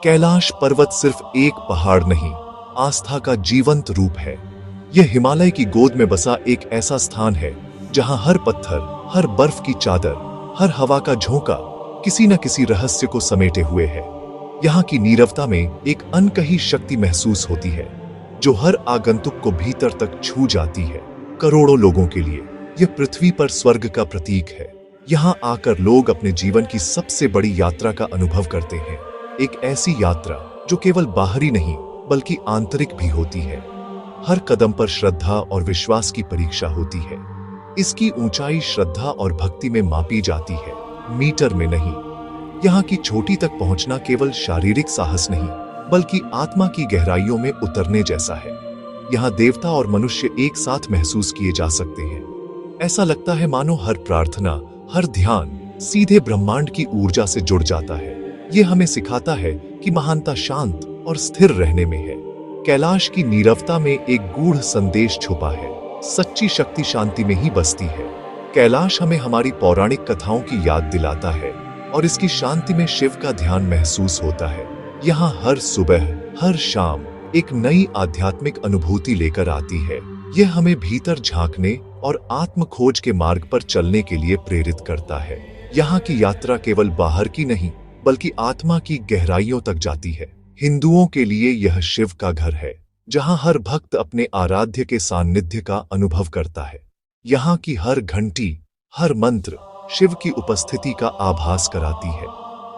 कैलाश पर्वत सिर्फ एक पहाड़ नहीं, आस्था का जीवंत रूप है। यह हिमालय की गोद में बसा एक ऐसा स्थान है जहां हर पत्थर, हर बर्फ की चादर, हर हवा का झोंका किसी न किसी रहस्य को समेटे हुए है। यहाँ की नीरवता में एक अनकही शक्ति महसूस होती है जो हर आगंतुक को भीतर तक छू जाती है। करोड़ों लोगों के लिए यह पृथ्वी पर स्वर्ग का प्रतीक है। यहाँ आकर लोग अपने जीवन की सबसे बड़ी यात्रा का अनुभव करते हैं, एक ऐसी यात्रा जो केवल बाहरी नहीं बल्कि आंतरिक भी होती है। हर कदम पर श्रद्धा और विश्वास की परीक्षा होती है। इसकी ऊंचाई श्रद्धा और भक्ति में मापी जाती है, मीटर में नहीं। यहाँ की चोटी तक पहुंचना केवल शारीरिक साहस नहीं बल्कि आत्मा की गहराइयों में उतरने जैसा है। यहाँ देवता और मनुष्य एक साथ महसूस किए जा सकते हैं। ऐसा लगता है मानो हर प्रार्थना, हर ध्यान सीधे ब्रह्मांड की ऊर्जा से जुड़ जाता है। यह हमें सिखाता है कि महानता शांत और स्थिर रहने में है। कैलाश की नीरवता में एक गूढ़ संदेश छुपा है। सच्ची शक्ति शांति में ही बसती है। कैलाश हमें हमारी पौराणिक कथाओं की याद दिलाता है और इसकी शांति में शिव का ध्यान महसूस होता है। यहाँ हर सुबह, हर शाम एक नई आध्यात्मिक अनुभूति लेकर आती है। यह हमें भीतर झांकने और आत्म खोज के मार्ग पर चलने के लिए प्रेरित करता है। यहाँ की यात्रा केवल बाहर की नहीं बल्कि आत्मा की गहराइयों तक जाती है। हिंदुओं के लिए यह शिव का घर है जहां हर भक्त अपने आराध्य के सान्निध्य का अनुभव करता है। यहाँ की हर घंटी, हर मंत्र शिव की उपस्थिति का आभास कराती है।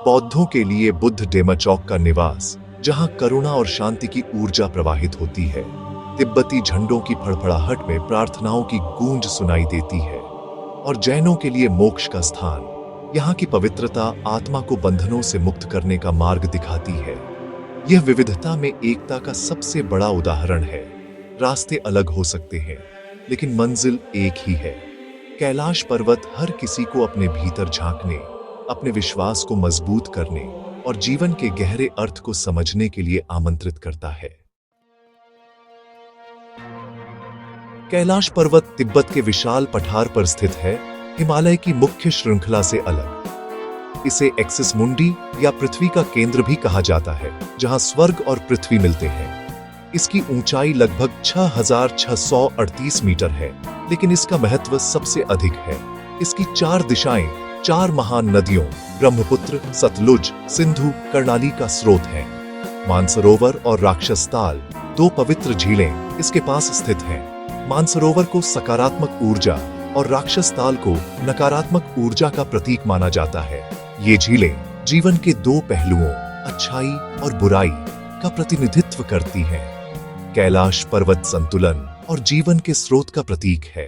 बौद्धों के लिए बुद्ध डेमा चौक का निवास, जहां करुणा और शांति की ऊर्जा प्रवाहित होती है। तिब्बती झंडों की फड़फड़ाहट में प्रार्थनाओं की गूंज सुनाई देती है। और जैनों के लिए मोक्ष का स्थान, यहाँ की पवित्रता आत्मा को बंधनों से मुक्त करने का मार्ग दिखाती है। यह विविधता में एकता का सबसे बड़ा उदाहरण है। रास्ते अलग हो सकते हैं लेकिन मंजिल एक ही है। कैलाश पर्वत हर किसी को अपने भीतर झांकने, अपने विश्वास को मजबूत करने और जीवन के गहरे अर्थ को समझने के लिए आमंत्रित करता है। कैलाश पर्वत तिब्बत के विशाल पठार पर स्थित है, हिमालय की मुख्य श्रृंखला से अलग। इसे एक्सिस मुंडी या पृथ्वी का केंद्र भी कहा जाता है, जहां स्वर्ग और पृथ्वी मिलते हैं। इसकी ऊंचाई लगभग 6,638 मीटर है, लेकिन इसका महत्व सबसे अधिक है। इसकी 4 दिशाएं 4 महान नदियों ब्रह्मपुत्र, सतलुज, सिंधु, कर्णाली का स्रोत है। मानसरोवर और राक्षसताल 2 पवित्र झीलें इसके पास स्थित हैं। मानसरोवर को सकारात्मक ऊर्जा और राक्षसताल को नकारात्मक ऊर्जा का प्रतीक माना जाता है। ये झीलें जीवन के 2 पहलुओं, अच्छाई और बुराई का प्रतिनिधित्व करती हैं। कैलाश पर्वत संतुलन और जीवन के स्रोत का प्रतीक है।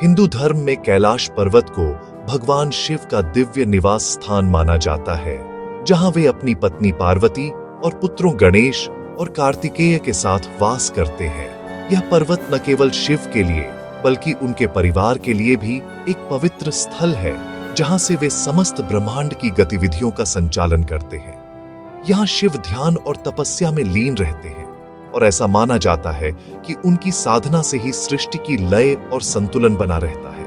हिंदू धर्म में कैलाश पर्वत को भगवान शिव का दिव्य निवास स्थान माना जाता है, जहां वे अपनी पत्नी पार्वती और पुत्रों गणेश और कार्तिकेय के साथ वास करते हैं। यह पर्वत न केवल शिव के लिए बल्कि उनके परिवार के लिए भी एक पवित्र स्थल है, जहां से वे समस्त ब्रह्मांड की गतिविधियों का संचालन करते हैं। यहाँ शिव ध्यान और तपस्या में लीन रहते हैं और ऐसा माना जाता है कि उनकी साधना से ही सृष्टि की लय और संतुलन बना रहता है।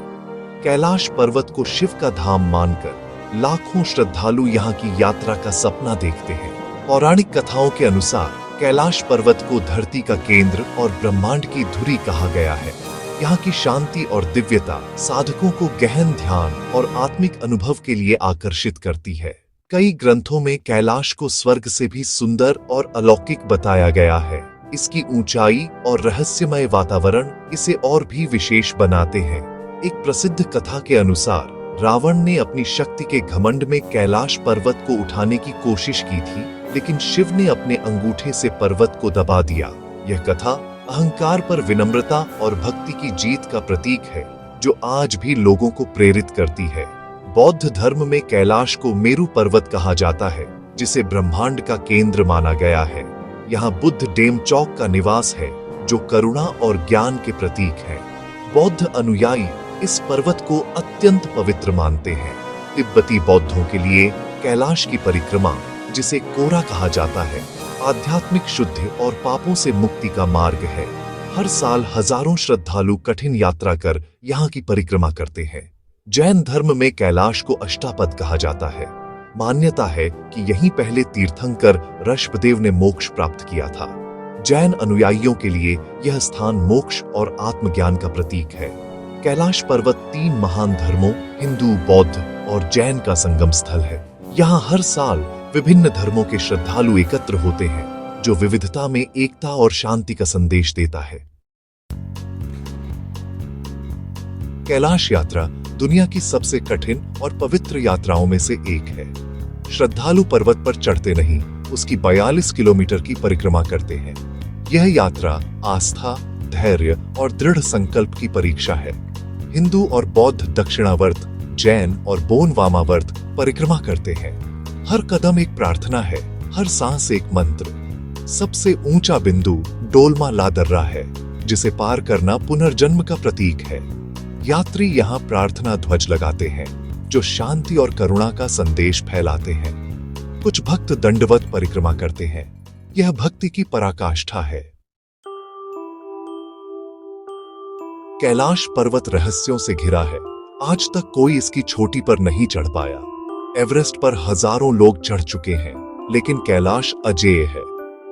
कैलाश पर्वत को शिव का धाम मानकर लाखों श्रद्धालु यहाँ की यात्रा का सपना देखते हैं। पौराणिक कथाओं के अनुसार कैलाश पर्वत को धरती का केंद्र और ब्रह्मांड की धुरी कहा गया है। यहाँ की शांति और दिव्यता साधकों को गहन ध्यान और आत्मिक अनुभव के लिए आकर्षित करती है। कई ग्रंथों में कैलाश को स्वर्ग से भी सुंदर और अलौकिक बताया गया है। इसकी ऊंचाई और रहस्यमय वातावरण इसे और भी विशेष बनाते हैं। एक प्रसिद्ध कथा के अनुसार रावण ने अपनी शक्ति के घमंड में कैलाश पर्वत को उठाने की कोशिश की थी, लेकिन शिव ने अपने अंगूठे से पर्वत को दबा दिया। यह कथा अहंकार पर विनम्रता और भक्ति की जीत का प्रतीक है, जो आज भी लोगों को प्रेरित करती है। बौद्ध धर्म में कैलाश को मेरु पर्वत कहा जाता है, जिसे ब्रह्मांड का केंद्र माना गया है। यहाँ बुद्ध डेम चौक का निवास है, जो करुणा और ज्ञान के प्रतीक है। बौद्ध अनुयायी इस पर्वत को अत्यंत पवित्र मानते हैं। तिब्बती बौद्धों के लिए कैलाश की परिक्रमा, जिसे कोरा कहा जाता है, आध्यात्मिक शुद्धि और पापों से मुक्ति का मार्ग है। हर साल हजारों श्रद्धालु कठिन यात्रा कर यहाँ की परिक्रमा करते हैं। जैन धर्म में कैलाश को अष्टापद कहा जाता है। मान्यता है कि यहीं पहले तीर्थंकर ऋषभदेव ने मोक्ष प्राप्त किया था। जैन अनुयायियों के लिए यह स्थान मोक्ष और आत्मज्ञान का प्रतीक है। कैलाश पर्वत 3 महान धर्मों हिंदू, बौद्ध और जैन का संगम स्थल है। यहाँ हर साल विभिन्न धर्मों के श्रद्धालु एकत्र होते हैं, जो विविधता में एकता और शांति का संदेश देता है। कैलाश यात्रा दुनिया की सबसे कठिन और पवित्र यात्राओं में से एक है। श्रद्धालु पर्वत पर चढ़ते नहीं, उसकी 42 किलोमीटर की परिक्रमा करते हैं। यह यात्रा आस्था, धैर्य और दृढ़ संकल्प की परीक्षा है। हिंदू और बौद्ध दक्षिणावर्त, जैन और बोन वामावर्त परिक्रमा करते हैं। हर कदम एक प्रार्थना है, हर सांस एक मंत्र। सबसे ऊंचा बिंदु डोलमा ला दर्रा है, जिसे पार करना पुनर्जन्म का प्रतीक है। यात्री यहाँ प्रार्थना ध्वज लगाते हैं, जो शांति और करुणा का संदेश फैलाते हैं। कुछ भक्त दंडवत परिक्रमा करते हैं। यह भक्ति की पराकाष्ठा है। कैलाश पर्वत रहस्यों से घिरा है। आज तक कोई इसकी चोटी पर नहीं चढ़ पाया। एवरेस्ट पर हजारों लोग चढ़ चुके हैं, लेकिन कैलाश अजेय है।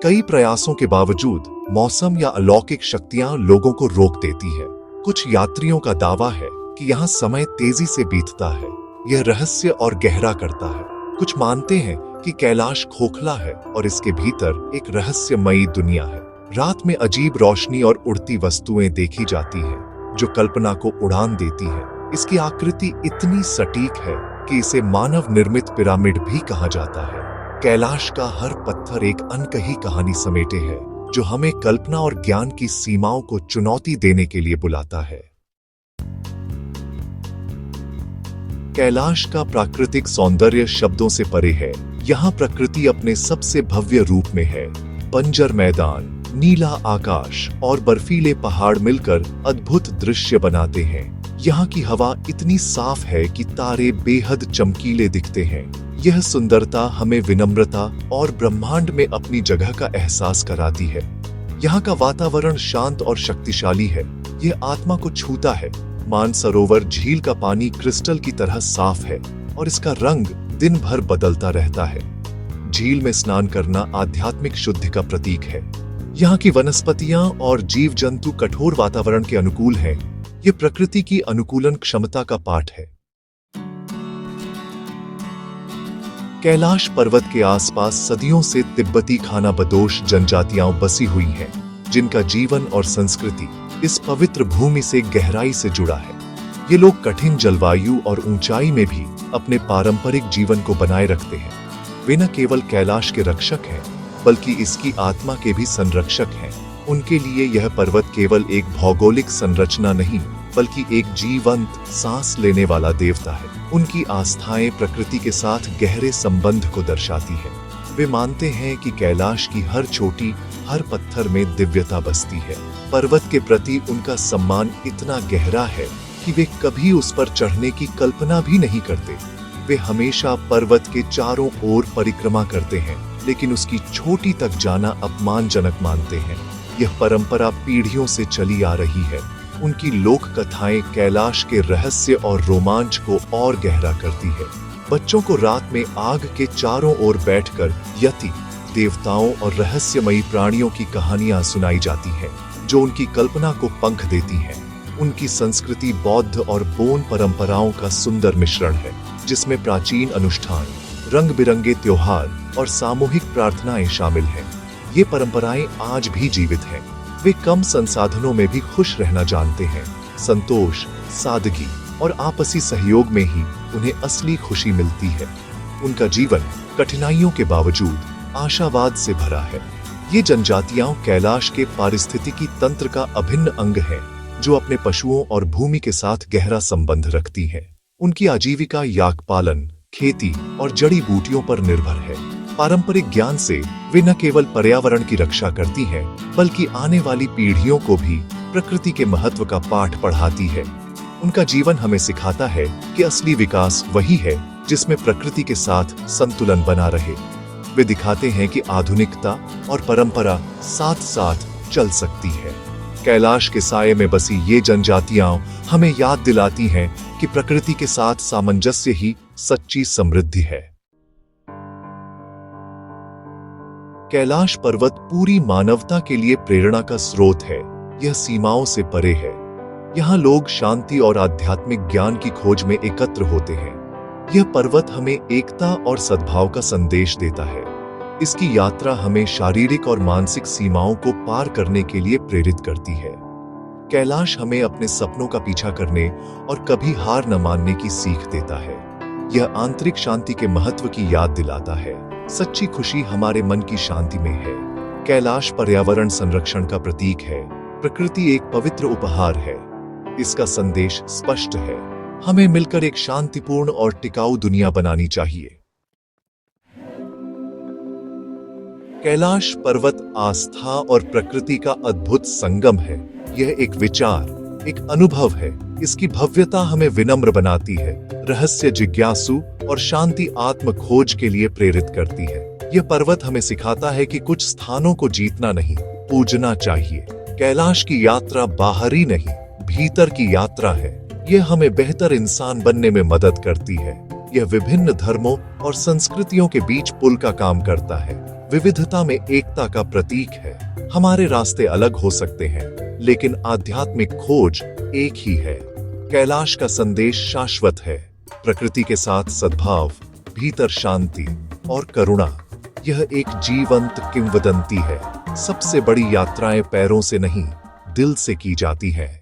कई प्रयासों के बावजूद मौसम या अलौकिक शक्तियां लोगों को रोक देती है। कुछ यात्रियों का दावा है कि यहाँ समय तेजी से बीतता है। यह रहस्य और गहरा करता है। कुछ मानते हैं कि कैलाश खोखला है और इसके भीतर एक रहस्यमयी दुनिया है। रात में अजीब रोशनी और उड़ती वस्तुएं देखी जाती हैं, जो कल्पना को उड़ान देती हैं। इसकी आकृति इतनी सटीक है कि इसे मानव निर्मित पिरामिड भी कहा जाता है। कैलाश का हर पत्थर एक अनकही कहानी समेटे है, जो हमें कल्पना और ज्ञान की सीमाओं को चुनौती देने के लिए बुलाता है। कैलाश का प्राकृतिक सौंदर्य शब्दों से परे है। यहाँ प्रकृति अपने सबसे भव्य रूप में है। बंजर मैदान, नीला आकाश और बर्फीले पहाड़ मिलकर अद्भुत दृश्य बनाते हैं। यहाँ की हवा इतनी साफ है कि तारे बेहद चमकीले दिखते हैं। यह सुंदरता हमें विनम्रता और ब्रह्मांड में अपनी जगह का एहसास कराती है। यहाँ का वातावरण शांत और शक्तिशाली है। यह आत्मा को छूता है। मानसरोवर झील का पानी क्रिस्टल की तरह साफ है और इसका रंग दिन भर बदलता रहता है। झील में स्नान करना आध्यात्मिक शुद्धि का प्रतीक है। यहाँ की वनस्पतियां और जीव जंतु कठोर वातावरण के अनुकूल हैं। ये प्रकृति की अनुकूलन क्षमता का पाठ है। कैलाश पर्वत के आसपास सदियों से तिब्बती खानाबदोश जनजातियां बसी हुई हैं, जिनका जीवन और संस्कृति इस पवित्र भूमि से गहराई से जुड़ा है। ये लोग कठिन जलवायु और ऊंचाई में भी अपने पारंपरिक जीवन को बनाए रखते हैं। वे न केवल कैलाश के रक्षक हैं, बल्कि इसकी आत्मा के भी संरक्षक हैं। उनके लिए यह पर्वत केवल एक भौगोलिक संरचना नहीं, बल्कि एक जीवंत सांस लेने वाला देवता है। उनकी आस्थाएं प्रकृति के साथ गहरे संबंध को दर्शाती है। वे मानते हैं कि कैलाश की हर चोटी, हर पत्थर में दिव्यता बसती है। पर्वत के प्रति उनका सम्मान इतना गहरा है कि वे कभी उस पर चढ़ने की कल्पना भी नहीं करते। वे हमेशा पर्वत के चारों ओर परिक्रमा करते हैं, लेकिन उसकी चोटी तक जाना अपमानजनक मानते हैं। यह परंपरा पीढ़ियों से चली आ रही है। उनकी लोक कथाएं कैलाश के रहस्य और रोमांच को और गहरा करती है। बच्चों को रात में आग के चारों ओर बैठकर यति, देवताओं और रहस्यमयी प्राणियों की कहानियां सुनाई जाती हैं, जो उनकी कल्पना को पंख देती हैं। उनकी संस्कृति बौद्ध और बोन परंपराओं का सुंदर मिश्रण है, जिसमें प्राचीन अनुष्ठान, रंग बिरंगे त्योहार और सामूहिक प्रार्थनाएं शामिल हैं। ये परंपराएं आज भी जीवित हैं। वे कम संसाधनों में भी खुश रहना जानते हैं। संतोष, सादगी और आपसी सहयोग में ही उन्हें असली खुशी मिलती है। उनका जीवन कठिनाइयों के बावजूद आशावाद से भरा है। ये जनजातियां कैलाश के पारिस्थितिकी तंत्र का अभिन्न अंग है, जो अपने पशुओं और भूमि के साथ गहरा संबंध रखती हैं। उनकी आजीविका याक पालन, खेती और जड़ी बूटियों पर निर्भर है। पारंपरिक ज्ञान से वे न केवल पर्यावरण की रक्षा करती हैं, बल्कि आने वाली पीढ़ियों को भी प्रकृति के महत्व का पाठ पढ़ाती है। उनका जीवन हमें सिखाता है कि असली विकास वही है जिसमें प्रकृति के साथ संतुलन बना रहे। वे दिखाते हैं कि आधुनिकता और परंपरा साथ साथ चल सकती है। कैलाश के साये में बसी ये जनजातियां हमें याद दिलाती हैं कि प्रकृति के साथ सामंजस्य ही सच्ची समृद्धि है। कैलाश पर्वत पूरी मानवता के लिए प्रेरणा का स्रोत है। यह सीमाओं से परे है। यहाँ लोग शांति और आध्यात्मिक ज्ञान की खोज में एकत्र होते हैं। यह पर्वत हमें एकता और सद्भाव का संदेश देता है। इसकी यात्रा हमें शारीरिक और मानसिक सीमाओं को पार करने के लिए प्रेरित करती है। कैलाश हमें अपने सपनों का पीछा करने और कभी हार न मानने की सीख देता है। यह आंतरिक शांति के महत्व की याद दिलाता है। सच्ची खुशी हमारे मन की शांति में है। कैलाश पर्यावरण संरक्षण का प्रतीक है। प्रकृति एक पवित्र उपहार है। इसका संदेश स्पष्ट है। हमें मिलकर एक शांतिपूर्ण और टिकाऊ दुनिया बनानी चाहिए। कैलाश पर्वत आस्था और प्रकृति का अद्भुत संगम है। यह एक विचार, एक अनुभव है। इसकी भव्यता हमें विनम्र बनाती है, रहस्य जिज्ञासु और शांति आत्म खोज के लिए प्रेरित करती है। यह पर्वत हमें सिखाता है कि कुछ स्थानों को जीतना नहीं, पूजना चाहिए। कैलाश की यात्रा बाहरी नहीं, भीतर की यात्रा है। यह हमें बेहतर इंसान बनने में मदद करती है। यह विभिन्न धर्मों और संस्कृतियों के बीच पुल का काम करता है। विविधता में एकता का प्रतीक है। हमारे रास्ते अलग हो सकते हैं, लेकिन आध्यात्मिक खोज एक ही है। कैलाश का संदेश शाश्वत है। प्रकृति के साथ सद्भाव, भीतर शांति और करुणा। यह एक जीवंत किंवदंती है। सबसे बड़ी यात्राएं पैरों से नहीं, दिल से की जाती हैं।